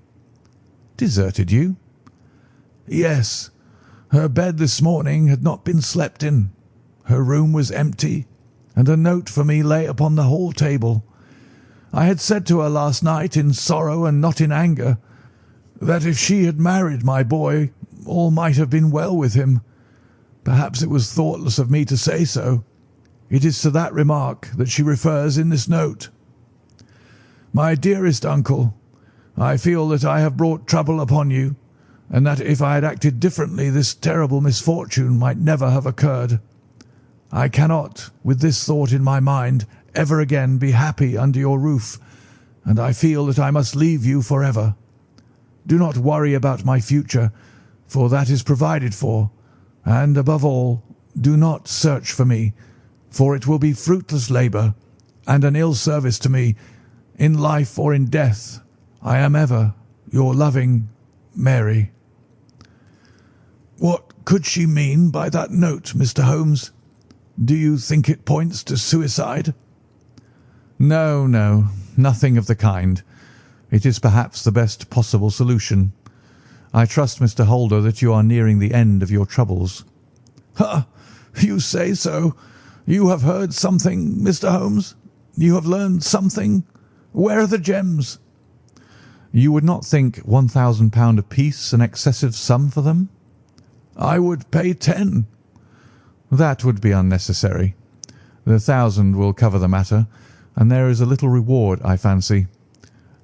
"Deserted you?" "Yes. Her bed this morning had not been slept in. Her room was empty, and a note for me lay upon the hall table. I had said to her last night, in sorrow and not in anger, that if she had married my boy, all might have been well with him. Perhaps it was thoughtless of me to say so. It is to that remark that she refers in this note. My dearest uncle, I feel that I have brought trouble upon you, and that if I had acted differently this terrible misfortune might never have occurred. I cannot, with this thought in my mind, ever again be happy under your roof, and I feel that I must leave you forever. Do not worry about my future, for that is provided for, and above all, do not search for me, for it will be fruitless labour and an ill service to me. In life or in death, I am ever your loving Mary. What could she mean by that note, Mr. Holmes? Do you think it points to suicide? No, no, nothing of the kind. It is perhaps the best possible solution. I trust, Mr. Holder, that you are nearing the end of your troubles. Ha! You say so. You have heard something, Mr. Holmes? You have learned something? Where are the gems? You would not think £1,000 apiece an excessive sum for them? I would pay 10. That would be unnecessary. The 1,000 will cover the matter, and there is a little reward, I fancy.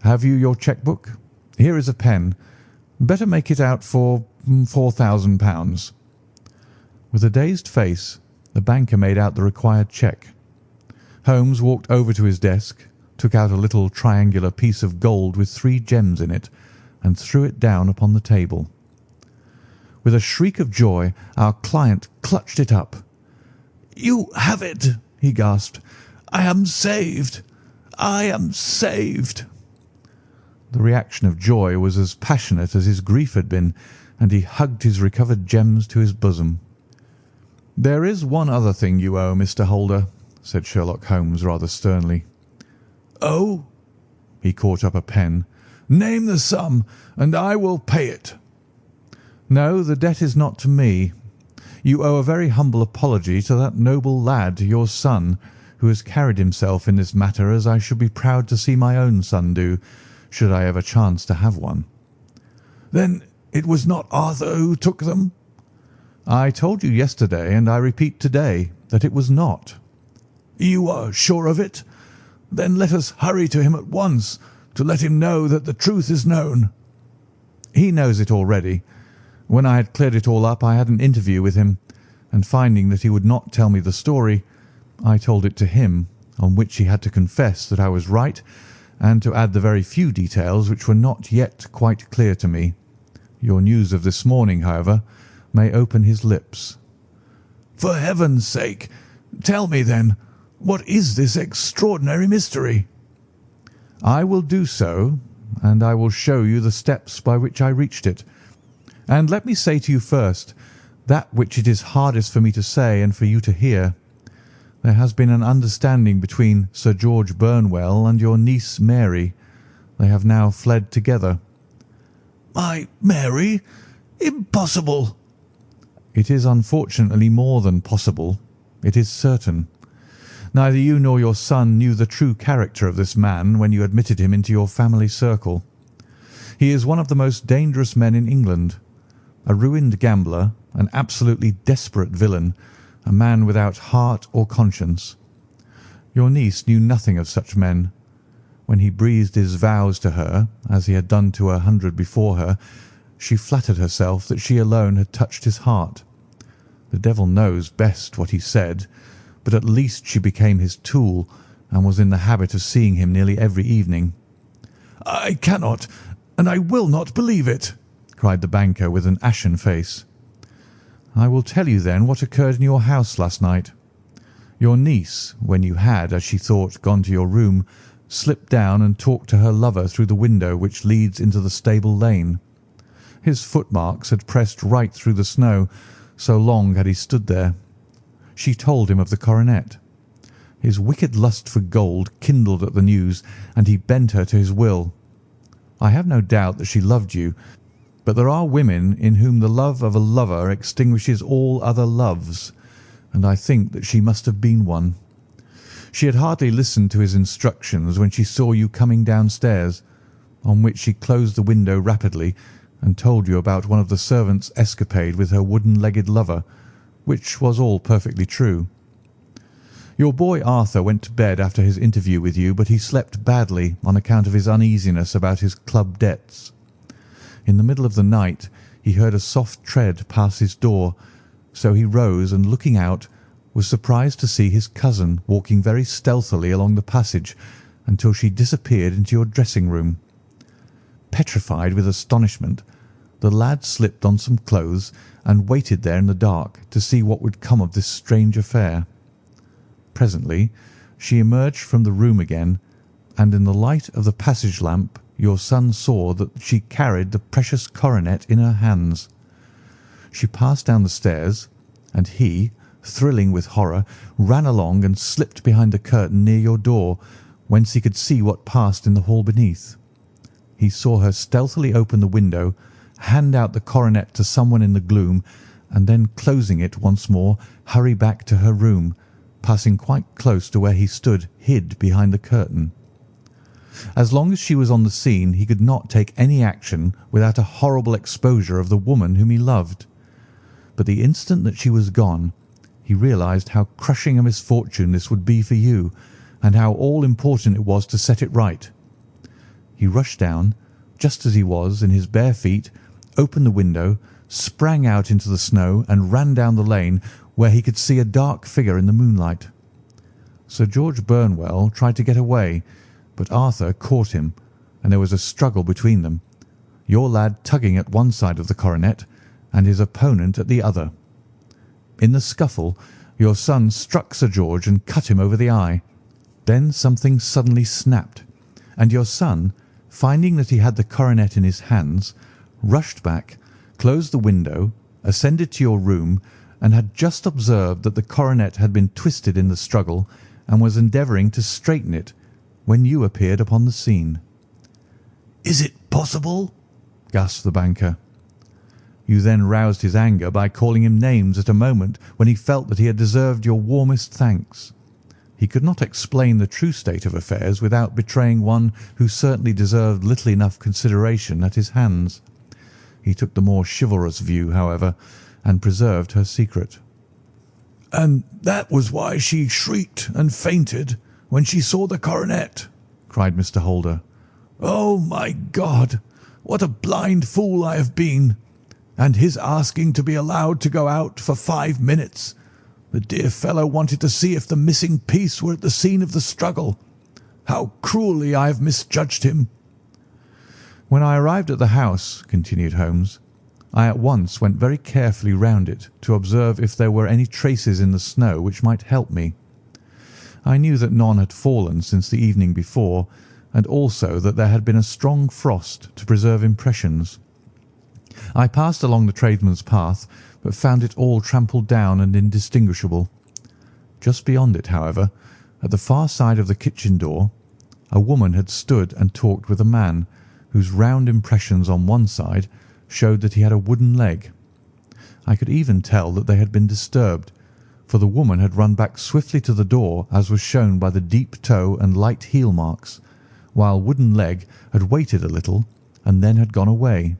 Have you your cheque-book? Here is a pen. Better make it out for £4,000. With a dazed face, the banker made out the required cheque. Holmes walked over to his desk, took out a little triangular piece of gold with 3 gems in it, and threw it down upon the table. With a shriek of joy, our client clutched it up. "You have it," he gasped. "I am saved. I am saved." The reaction of joy was as passionate as his grief had been, and he hugged his recovered gems to his bosom. "There is one other thing you owe, Mr. Holder," said Sherlock Holmes rather sternly. "Oh?" He caught up a pen. "Name the sum, and I will pay it." "No, the debt is not to me. You owe a very humble apology to that noble lad, your son, who has carried himself in this matter as I should be proud to see my own son do, should I ever chance to have one." "Then it was not Arthur who took them?" "I told you yesterday, and I repeat to-day, that it was not." "You are sure of it? Then let us hurry to him at once, to let him know that the truth is known." "He knows it already. When I had cleared it all up, I had an interview with him, and finding that he would not tell me the story, I told it to him, on which he had to confess that I was right, and to add the very few details which were not yet quite clear to me. Your news of this morning, however, may open his lips." "For heaven's sake, tell me then, what is this extraordinary mystery?" "I will do so, and I will show you the steps by which I reached it. And let me say to you first that which it is hardest for me to say and for you to hear. There has been an understanding between Sir George Burnwell and your niece Mary. They have now fled together." "My Mary? Impossible!" "It is unfortunately more than possible. It is certain. Neither you nor your son knew the true character of this man when you admitted him into your family circle. He is one of the most dangerous men in England, a ruined gambler, an absolutely desperate villain, a man without heart or conscience. Your niece knew nothing of such men. When he breathed his vows to her, as he had done to 100 before her, she flattered herself that she alone had touched his heart. The devil knows best what he said, but at least she became his tool, and was in the habit of seeing him nearly every evening." "I cannot, and I will not believe it," cried the banker with an ashen face. "I will tell you then what occurred in your house last night. Your niece, when you had, as she thought, gone to your room, slipped down and talked to her lover through the window which leads into the stable lane. His footmarks had pressed right through the snow, so long had he stood there. She told him of the coronet. His wicked lust for gold kindled at the news, and he bent her to his will. I have no doubt that she loved you, but there are women in whom the love of a lover extinguishes all other loves, and I think that she must have been one. She had hardly listened to his instructions when she saw you coming downstairs, on which she closed the window rapidly and told you about one of the servants' escapade with her wooden-legged lover, which was all perfectly true. Your boy Arthur went to bed after his interview with you, but he slept badly on account of his uneasiness about his club debts. In the middle of the night he heard a soft tread pass his door, so he rose and, looking out, was surprised to see his cousin walking very stealthily along the passage until she disappeared into your dressing-room. Petrified with astonishment, the lad slipped on some clothes and waited there in the dark to see what would come of this strange affair. Presently she emerged from the room again, and in the light of the passage lamp your son saw that she carried the precious coronet in her hands. She passed down the stairs, and he, thrilling with horror, ran along and slipped behind the curtain near your door, whence he could see what passed in the hall beneath. He saw her stealthily open the window, hand out the coronet to someone in the gloom, and then, closing it once more, hurry back to her room, passing quite close to where he stood hid behind the curtain. As long as she was on the scene he could not take any action without a horrible exposure of the woman whom he loved. But the instant that she was gone, he realized how crushing a misfortune this would be for you, and how all-important it was to set it right. He rushed down, just as he was, in his bare feet, opened the window, sprang out into the snow, and ran down the lane, where he could see a dark figure in the moonlight. Sir George Burnwell tried to get away, but Arthur caught him, and there was a struggle between them, your lad tugging at one side of the coronet, and his opponent at the other. In the scuffle your son struck Sir George and cut him over the eye. Then something suddenly snapped, and your son, finding that he had the coronet in his hands, rushed back, closed the window, ascended to your room, and had just observed that the coronet had been twisted in the struggle, and was endeavouring to straighten it, when you appeared upon the scene. "Is it possible?" gasped the banker. You then roused his anger by calling him names at a moment when he felt that he had deserved your warmest thanks. He could not explain the true state of affairs without betraying one who certainly deserved little enough consideration at his hands. He took the more chivalrous view, however, and preserved her secret. "And that was why she shrieked and fainted when she saw the coronet," cried Mr. Holder. "Oh, my God, what a blind fool I have been! And his asking to be allowed to go out for 5 minutes. The dear fellow wanted to see if the missing piece were at the scene of the struggle. How cruelly I have misjudged him!" "When I arrived at the house," continued Holmes, "I at once went very carefully round it to observe if there were any traces in the snow which might help me. I knew that none had fallen since the evening before, and also that there had been a strong frost to preserve impressions. I passed along the tradesman's path, but found it all trampled down and indistinguishable. Just beyond it, however, at the far side of the kitchen door, a woman had stood and talked with a man, whose round impressions on one side showed that he had a wooden leg. I could even tell that they had been disturbed, for the woman had run back swiftly to the door, as was shown by the deep toe and light heel marks, while Wooden Leg had waited a little and then had gone away.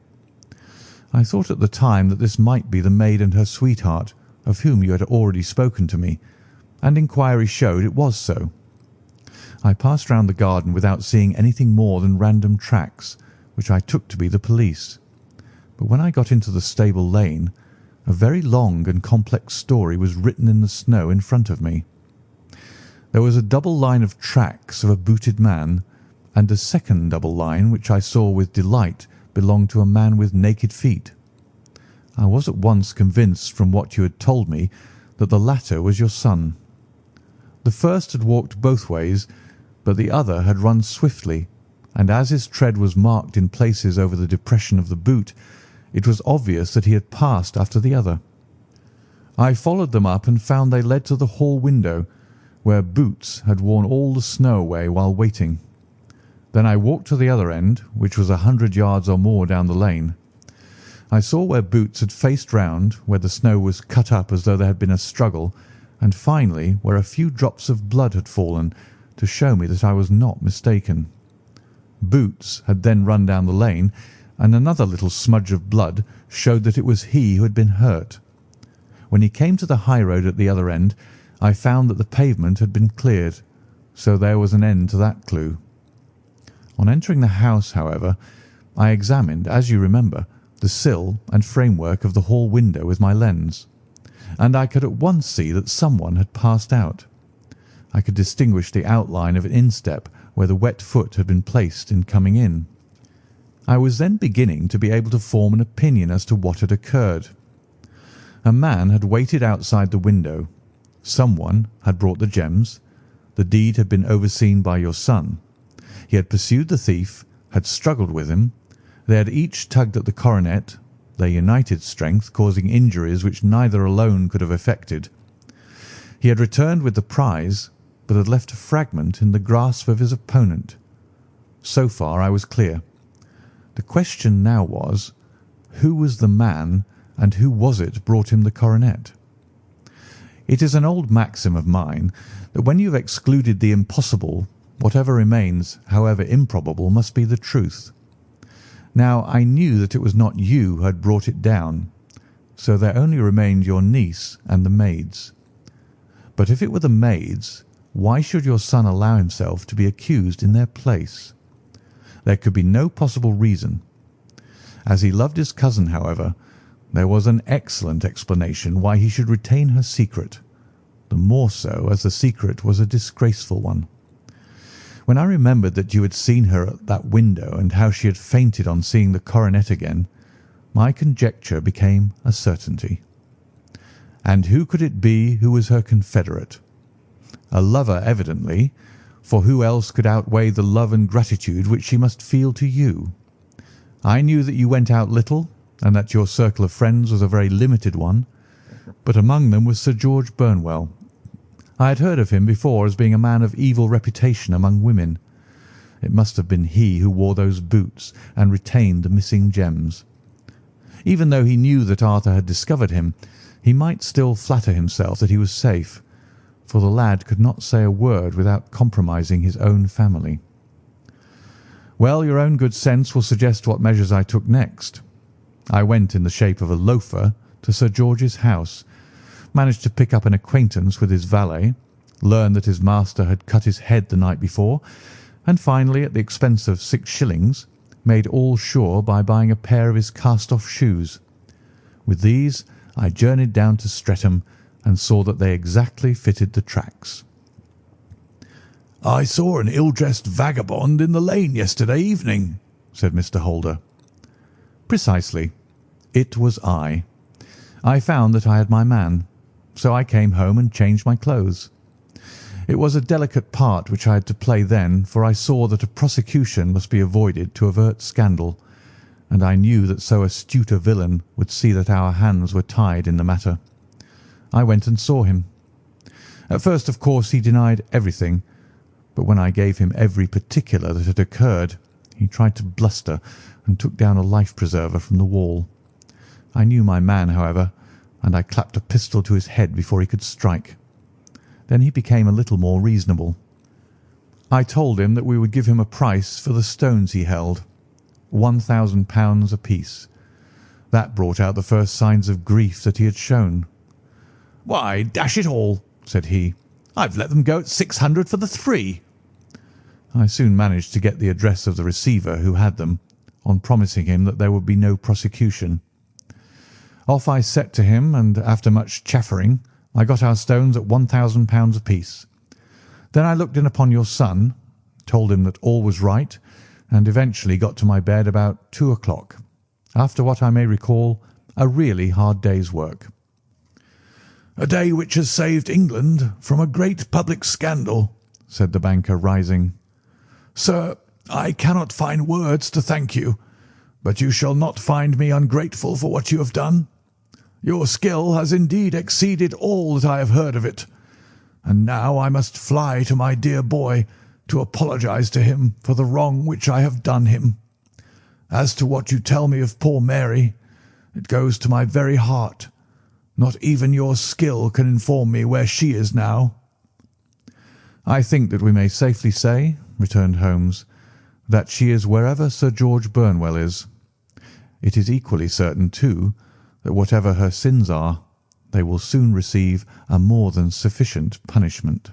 I thought at the time that this might be the maid and her sweetheart, of whom you had already spoken to me, and inquiry showed it was so. I passed round the garden without seeing anything more than random tracks, which I took to be the police. But when I got into the stable lane, a very long and complex story was written in the snow in front of me. There was a double line of tracks of a booted man, and a second double line, which I saw with delight belonged to a man with naked feet. I was at once convinced from what you had told me that the latter was your son. The first had walked both ways, but the other had run swiftly, and as his tread was marked in places over the depression of the boot, it was obvious that he had passed after the other. I followed them up and found they led to the hall window, where Boots had worn all the snow away while waiting. Then I walked to the other end, which was 100 yards or more down the lane. I saw where Boots had faced round, where the snow was cut up as though there had been a struggle, and finally where a few drops of blood had fallen, to show me that I was not mistaken. Boots had then run down the lane, and another little smudge of blood showed that it was he who had been hurt. When he came to the high road at the other end, I found that the pavement had been cleared, so there was an end to that clue. On entering the house, however, I examined, as you remember, the sill and framework of the hall window with my lens, and I could at once see that someone had passed out. I could distinguish the outline of an instep where the wet foot had been placed in coming in. I was then beginning to be able to form an opinion as to what had occurred. A man had waited outside the window. Someone had brought the gems. The deed had been overseen by your son. He had pursued the thief, had struggled with him. They had each tugged at the coronet, their united strength causing injuries which neither alone could have effected. He had returned with the prize, but had left a fragment in the grasp of his opponent. So far I was clear. The question now was, who was the man and who was it brought him the coronet? It is an old maxim of mine that when you have excluded the impossible, whatever remains, however improbable, must be the truth. Now I knew that it was not you who had brought it down, so there only remained your niece and the maids. But if it were the maids, why should your son allow himself to be accused in their place? There could be no possible reason. As he loved his cousin, however, there was an excellent explanation why he should retain her secret, the more so as the secret was a disgraceful one. When I remembered that you had seen her at that window and how she had fainted on seeing the coronet again, my conjecture became a certainty. And who could it be who was her confederate? A lover, evidently, for who else could outweigh the love and gratitude which she must feel to you? I knew that you went out little, and that your circle of friends was a very limited one, but among them was Sir George Burnwell. I had heard of him before as being a man of evil reputation among women. It must have been he who wore those boots and retained the missing gems. Even though he knew that Arthur had discovered him, he might still flatter himself that he was safe, for the lad could not say a word without compromising his own family. Well, your own good sense will suggest what measures I took next. I went in the shape of a loafer to Sir George's house, managed to pick up an acquaintance with his valet, learned that his master had cut his head the night before, and finally, at the expense of 6 shillings, made all sure by buying a pair of his cast-off shoes. With these I journeyed down to Streatham and saw that they exactly fitted the tracks. "I saw an ill-dressed vagabond in the lane yesterday evening," said Mr. Holder. Precisely. It was I. I found that I had my man, so I came home and changed my clothes. It was a delicate part which I had to play then, for I saw that a prosecution must be avoided to avert scandal, and I knew that so astute a villain would see that our hands were tied in the matter. I went and saw him. At first, of course, he denied everything, but when I gave him every particular that had occurred, he tried to bluster and took down a life-preserver from the wall. I knew my man, however, and I clapped a pistol to his head before he could strike. Then he became a little more reasonable. I told him that we would give him a price for the stones he held, £1,000 apiece. That brought out the first signs of grief that he had shown. "Why, dash it all," said he, "I've let them go at 600 for the 3." I soon managed to get the address of the receiver who had them, on promising him that there would be no prosecution. Off I set to him, and after much chaffering, I got our stones at £1,000 apiece. Then I looked in upon your son, told him that all was right, and eventually got to my bed about 2 o'clock, after what I may recall a really hard day's work. "A day which has saved England from a great public scandal," said the banker, rising. "Sir, I cannot find words to thank you, but you shall not find me ungrateful for what you have done. Your skill has indeed exceeded all that I have heard of it, and now I must fly to my dear boy to apologize to him for the wrong which I have done him. As to what you tell me of poor Mary, it goes to my very heart. Not even your skill can inform me where she is now." "I think that we may safely say," returned Holmes, "that she is wherever Sir George Burnwell is. It is equally certain, too, that whatever her sins are, they will soon receive a more than sufficient punishment."